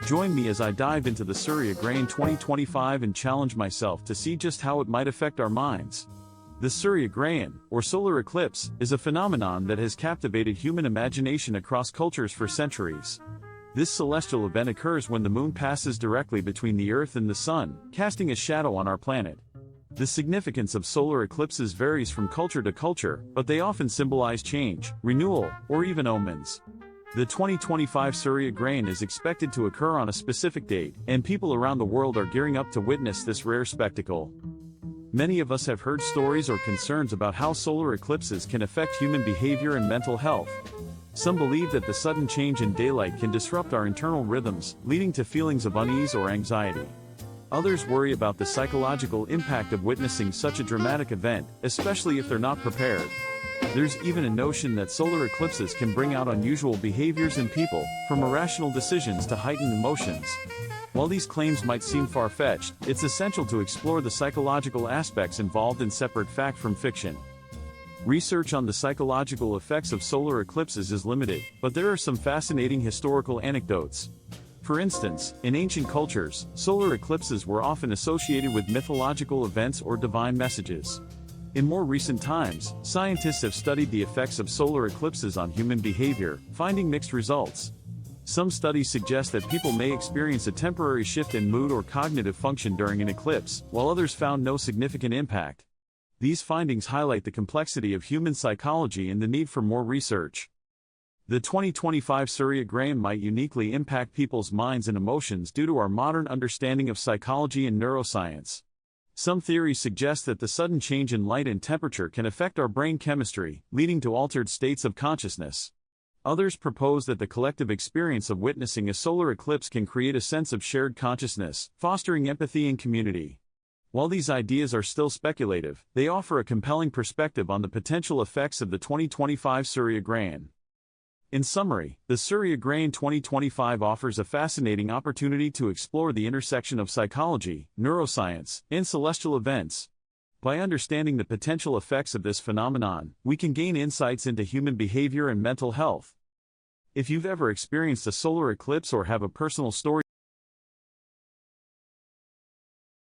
Join me as I dive into the Surya Grahan 2025 and challenge myself to see just how it might affect our minds. The Surya Grahan, or solar eclipse, is a phenomenon that has captivated human imagination across cultures for centuries. This celestial event occurs when the moon passes directly between the Earth and the Sun, casting a shadow on our planet. The significance of solar eclipses varies from culture to culture, but they often symbolize change, renewal, or even omens. The 2025 Surya Grahan is expected to occur on a specific date, and people around the world are gearing up to witness this rare spectacle. Many of us have heard stories or concerns about how solar eclipses can affect human behavior and mental health. Some believe that the sudden change in daylight can disrupt our internal rhythms, leading to feelings of unease or anxiety. Others worry about the psychological impact of witnessing such a dramatic event, especially if they're not prepared. There's even a notion that solar eclipses can bring out unusual behaviors in people, from irrational decisions to heightened emotions. While these claims might seem far-fetched, it's essential to explore the psychological aspects involved and separate fact from fiction. Research on the psychological effects of solar eclipses is limited, but there are some fascinating historical anecdotes. For instance, in ancient cultures, solar eclipses were often associated with mythological events or divine messages. In more recent times, scientists have studied the effects of solar eclipses on human behavior, finding mixed results. Some studies suggest that people may experience a temporary shift in mood or cognitive function during an eclipse, while others found no significant impact. These findings highlight the complexity of human psychology and the need for more research. The 2025 Surya Grahan might uniquely impact people's minds and emotions due to our modern understanding of psychology and neuroscience. Some theories suggest that the sudden change in light and temperature can affect our brain chemistry, leading to altered states of consciousness. Others propose that the collective experience of witnessing a solar eclipse can create a sense of shared consciousness, fostering empathy and community. While these ideas are still speculative, they offer a compelling perspective on the potential effects of the 2025 Surya Grahan. In summary, the Surya Grahan 2025 offers a fascinating opportunity to explore the intersection of psychology, neuroscience, and celestial events. By understanding the potential effects of this phenomenon, we can gain insights into human behavior and mental health. If you've ever experienced a solar eclipse or have a personal story